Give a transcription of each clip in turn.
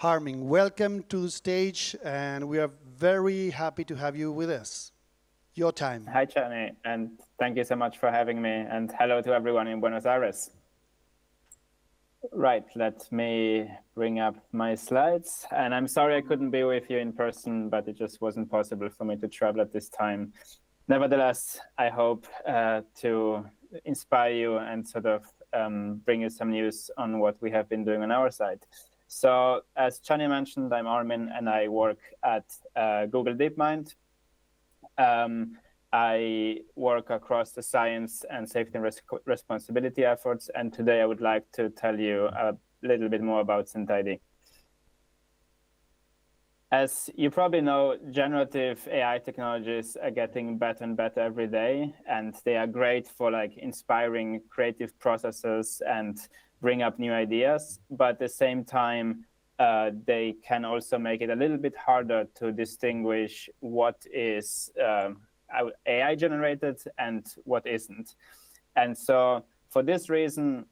Armin, welcome to the stage, and we are very happy to have you with us. Your time. Hi, Chani, and thank you so much for having me, and hello to everyone in Buenos Aires. Right, let me bring up my slides, and I'm sorry I couldn't be with you in person, but it just wasn't possible for me to travel at this time. Nevertheless, I hope to inspire you and sort of bring you some news on what we have been doing on our side. So as Chani mentioned, I'm Armin and I work at Google DeepMind. I work across the science and safety and responsibility efforts, and today I would like to tell you a little bit more about SynthID. As you probably know, generative AI technologies are getting better and better every day, and they are great for like inspiring creative processes and bring up new ideas. But at the same time, they can also make it a little bit harder to distinguish what is AI generated and what isn't. And so for this reason,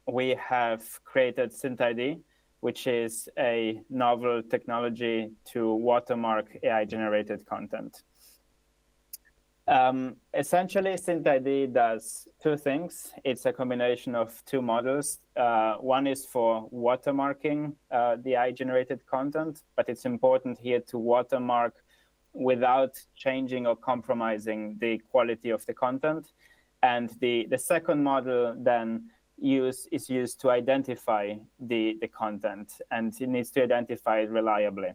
we have created SynthID, which is a novel technology to watermark AI-generated content. Essentially, SynthID does two things. It's a combination of two models. One is for watermarking the AI-generated content, but it's important here to watermark without changing or compromising the quality of the content. And the second model then is used to identify the content, and it needs to identify it reliably.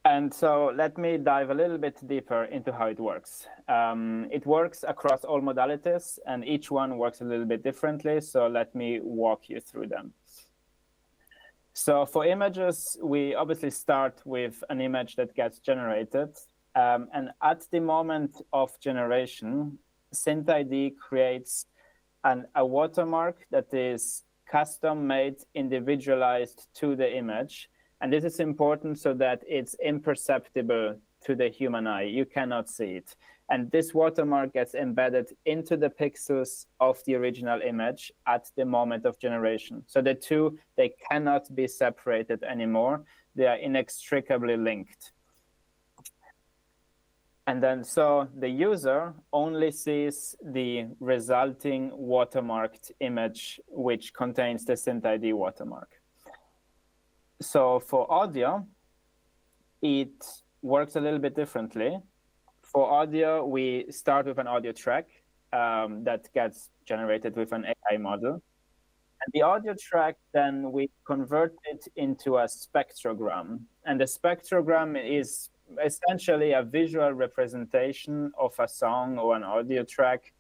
And so let me dive a little bit deeper into how it works. It works across all modalities, and each one works a little bit differently. So let me walk you through them. So for images, we obviously start with an image that gets generated. And at the moment of generation, SynthID creates a watermark that is custom-made, individualized to the image. And this is important so that it's imperceptible to the human eye. You cannot see it. And this watermark gets embedded into the pixels of the original image at the moment of generation. So the two, they cannot be separated anymore. They are inextricably linked. And then so the user only sees the resulting watermarked image, which contains the SynthID watermark. So for audio, it works a little bit differently. For audio, we start with an audio track that gets generated with an AI model. And the audio track, then we convert it into a spectrogram. And the spectrogram is essentially a visual representation of a song or an audio track.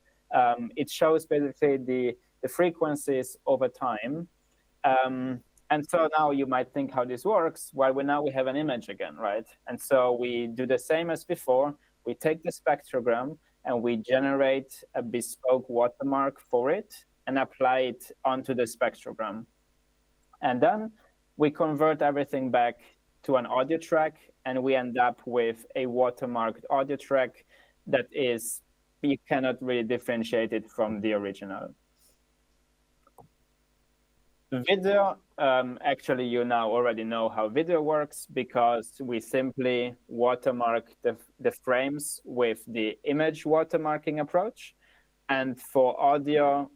It shows basically the frequencies over time. And so now you might think how this works. Well, now we have an image again, right? And so we do the same as before. We take the spectrogram and we generate a bespoke watermark for it and apply it onto the spectrogram. And then we convert everything back to an audio track, and we end up with a watermarked audio track that is, you cannot really differentiate it from the original. Video, actually, you now already know how video works because we simply watermark the frames with the image watermarking approach. And for audio,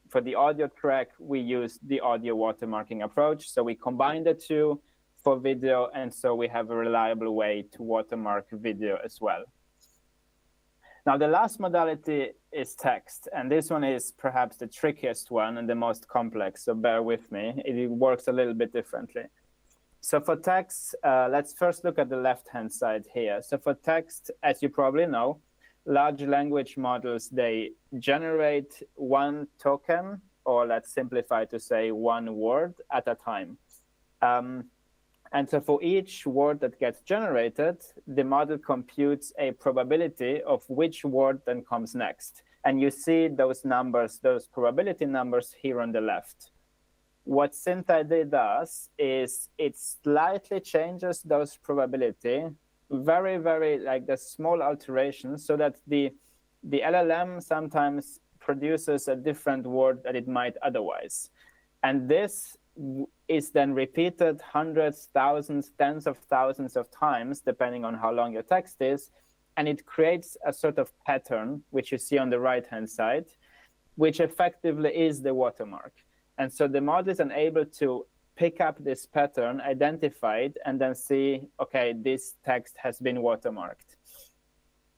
for the audio track, we use the audio watermarking approach. So we combine the two for video, and so we have a reliable way to watermark video as well. Now, the last modality is text, and this one is perhaps the trickiest one and the most complex, so bear with me. It works a little bit differently. So for text, let's first look at the left-hand side here. So for text, as you probably know, large language models, they generate one token, or let's simplify to say one word at a time. And so for each word that gets generated, the model computes a probability of which word then comes next. And you see those numbers, those probability numbers here on the left. What SynthID does is it slightly changes those probability, very, very like the small alterations, so that the LLM sometimes produces a different word that it might otherwise. And this is then repeated hundreds, thousands, tens of thousands of times, depending on how long your text is. And it creates a sort of pattern, which you see on the right-hand side, which effectively is the watermark. And so the model is then able to pick up this pattern, identify it, and then see, okay, this text has been watermarked.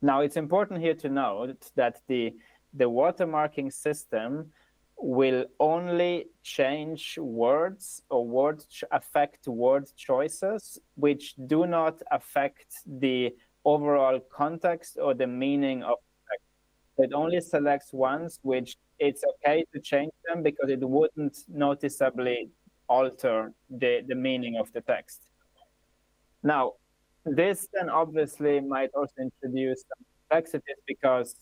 Now, it's important here to note that the watermarking system will only change words or affect word choices, which do not affect the overall context or the meaning of the text. It only selects ones which it's okay to change them because it wouldn't noticeably alter the meaning of the text. Now, this then obviously might also introduce some complexities because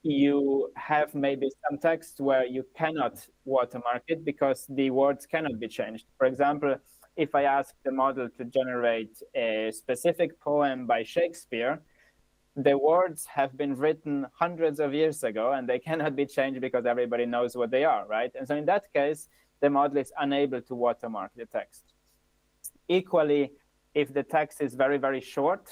you have maybe some text where you cannot watermark it because the words cannot be changed. For example, if I ask the model to generate a specific poem by Shakespeare, the words have been written hundreds of years ago and they cannot be changed because everybody knows what they are, right? And so in that case, the model is unable to watermark the text. Equally, if the text is very, very short,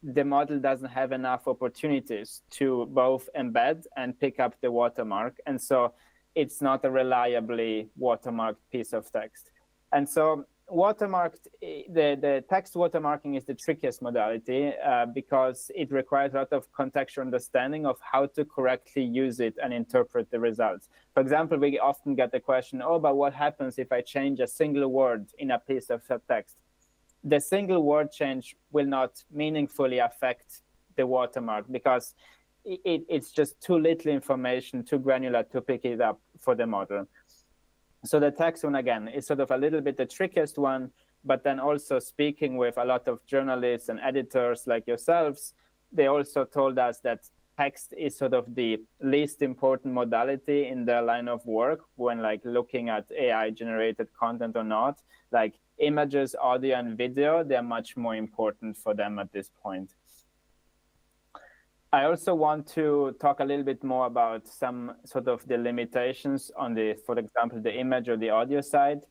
the model doesn't have enough opportunities to both embed and pick up the watermark. And so it's not a reliably watermarked piece of text. And so the text watermarking is the trickiest modality because it requires a lot of contextual understanding of how to correctly use it and interpret the results. For example, we often get the question, oh, but what happens if I change a single word in a piece of text? The single word change will not meaningfully affect the watermark because it's just too little information, too granular to pick it up for the model. So the text one, again, is sort of a little bit the trickiest one, but then also speaking with a lot of journalists and editors like yourselves, they also told us that text is sort of the least important modality in their line of work when like looking at AI generated content or not. Like images, audio, and video, they're much more important for them at this point. I also want to talk a little bit more about some sort of the limitations on the, for example, the image or the audio side.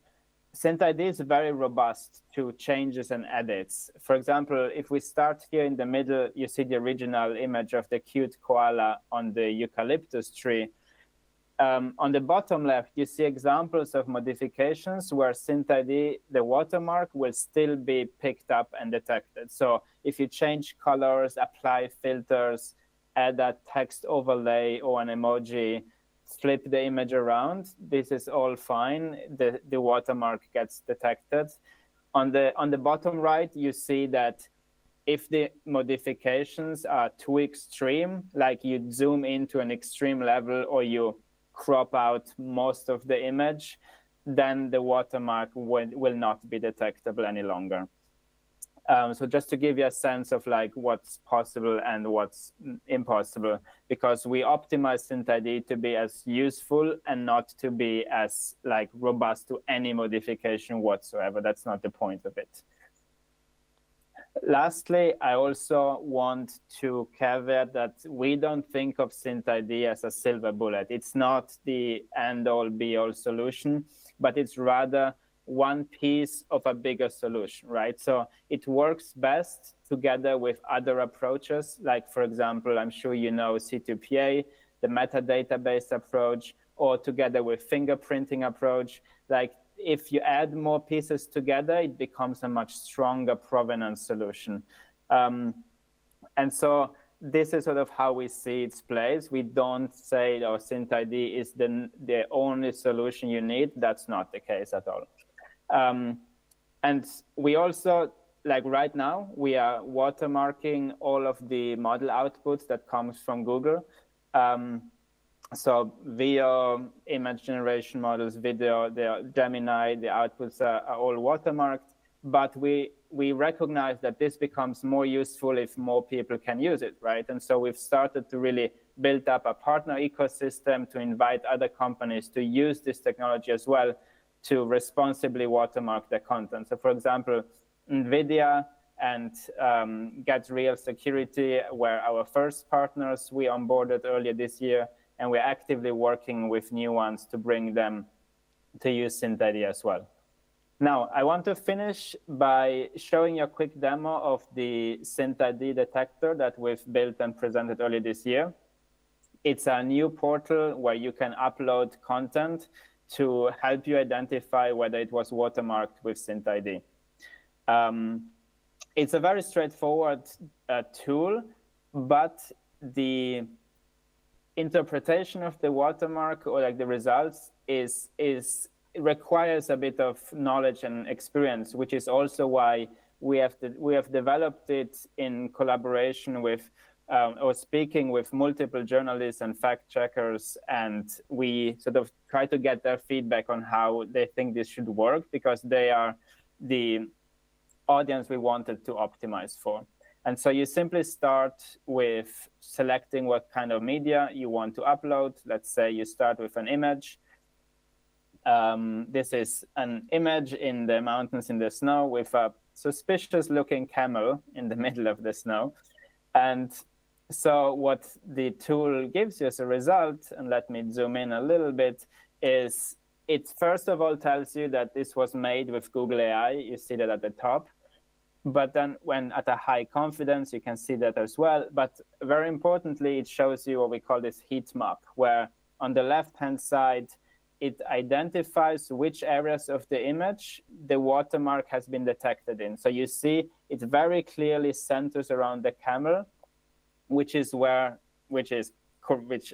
SynthID is very robust to changes and edits. For example, if we start here in the middle, you see the original image of the cute koala on the eucalyptus tree. On the bottom left, you see examples of modifications where SynthID, the watermark, will still be picked up and detected. So if you change colors, apply filters, add a text overlay or an emoji, flip the image around, this is all fine. The watermark gets detected. On the bottom right, you see that if the modifications are too extreme, like you zoom into an extreme level or you crop out most of the image, then the watermark will not be detectable any longer. So just to give you a sense of like what's possible and what's impossible, because we optimize SynthID to be as useful and not to be as like robust to any modification whatsoever. That's not the point of it. Lastly, I also want to caveat that we don't think of SynthID as a silver bullet. It's not the end-all, be-all solution, but it's rather one piece of a bigger solution, right? So it works best together with other approaches, like, for example, I'm sure you know C2PA, the metadata-based approach, or together with fingerprinting approach. Like, if you add more pieces together, it becomes a much stronger provenance solution. And so this is sort of how we see its place. We don't say, oh, SynthID is the only solution you need. That's not the case at all. And we also, like right now, we are watermarking all of the model outputs that comes from Google. So video, image generation models, video, the Gemini, the outputs are all watermarked, but we recognize that this becomes more useful if more people can use it, right? And so we've started to really build up a partner ecosystem to invite other companies to use this technology as well to responsibly watermark their content. So for example, NVIDIA and Get Real Security were our first partners we onboarded earlier this year, and we're actively working with new ones to bring them to use SynthID as well. Now, I want to finish by showing you a quick demo of the SynthID detector that we've built and presented earlier this year. It's a new portal where you can upload content to help you identify whether it was watermarked with SynthID. It's a very straightforward tool, but the interpretation of the watermark or like the results it requires a bit of knowledge and experience, which is also why we have developed it in collaboration with or speaking with multiple journalists and fact checkers, and we sort of try to get their feedback on how they think this should work, because they are the audience we wanted to optimize for. And so you simply start with selecting what kind of media you want to upload. Let's say you start with an image. This is an image in the mountains in the snow with a suspicious looking camel in the middle of the snow. And so what the tool gives you as a result, and let me zoom in a little bit, is it first of all tells you that this was made with Google AI. You see that at the top. But then when at a high confidence, you can see that as well. But very importantly, it shows you what we call this heat map, where on the left-hand side, it identifies which areas of the image the watermark has been detected in. So you see it very clearly centers around the camel, which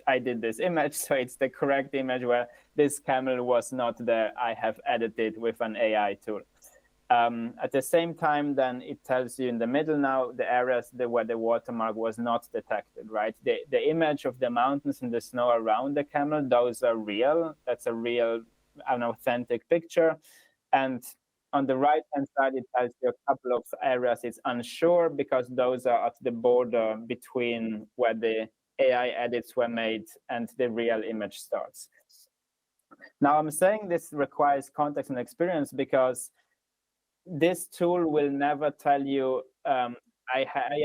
I did this image. So it's the correct image where this camel was not there. I have edited with an AI tool. At the same time, then it tells you in the middle now the areas where the watermark was not detected, right? The image of the mountains and the snow around the camel, those are real. That's a real, an authentic picture. And on the right-hand side, it tells you a couple of areas it's unsure, because those are at the border between where the AI edits were made and the real image starts. Now, I'm saying this requires context and experience because this tool will never tell you, I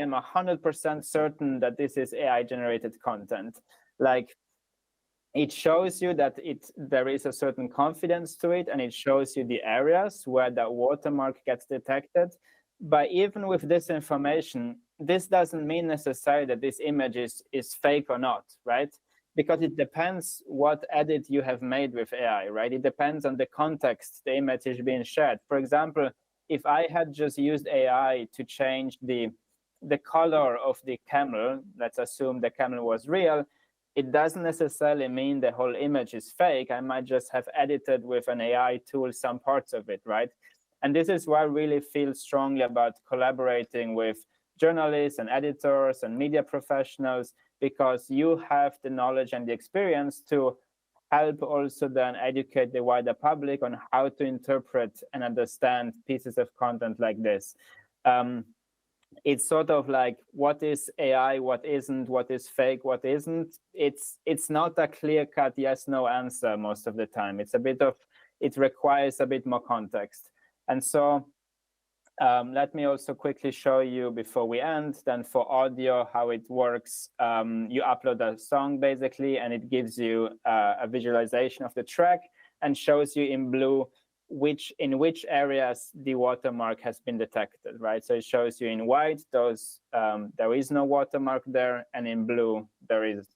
am 100% certain that this is AI-generated content. Like, it shows you that there is a certain confidence to it, and it shows you the areas where the watermark gets detected. But even with this information, this doesn't mean necessarily that this image is fake or not, right? Because it depends what edit you have made with AI, right? It depends on the context the image is being shared. For example, if I had just used AI to change the color of the camel, let's assume the camel was real, it doesn't necessarily mean the whole image is fake. I might just have edited with an AI tool some parts of it, right? And this is why I really feel strongly about collaborating with journalists and editors and media professionals, because you have the knowledge and the experience to help also then educate the wider public on how to interpret and understand pieces of content like this. It's sort of like, what is AI, what isn't, what is fake, what isn't. It's not a clear-cut yes/no answer most of the time. It requires a bit more context. And so let me also quickly show you before we end, then for audio, how it works. You upload a song basically, and it gives you a visualization of the track and shows you in blue in which areas the watermark has been detected, right? So it shows you in white, those there is no watermark there, and in blue, there is.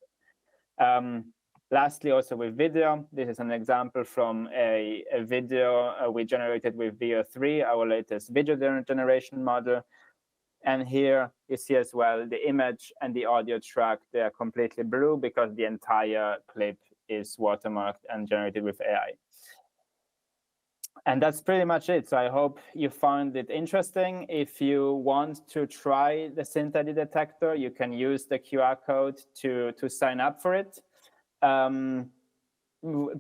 Lastly, also with video, this is an example from a video we generated with VO3, our latest video generation model. And here you see as well the image and the audio track, they are completely blue because the entire clip is watermarked and generated with AI. And that's pretty much it. So I hope you found it interesting. If you want to try the SynthID detector, you can use the QR code to sign up for it.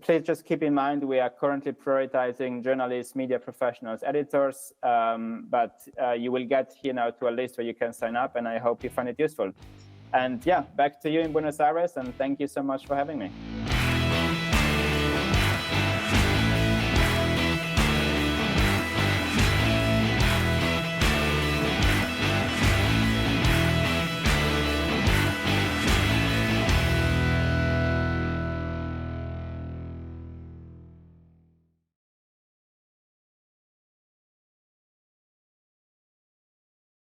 Please just keep in mind, we are currently prioritizing journalists, media professionals, editors, but you will get here now to a list where you can sign up, and I hope you find it useful. And yeah, back to you in Buenos Aires, and thank you so much for having me.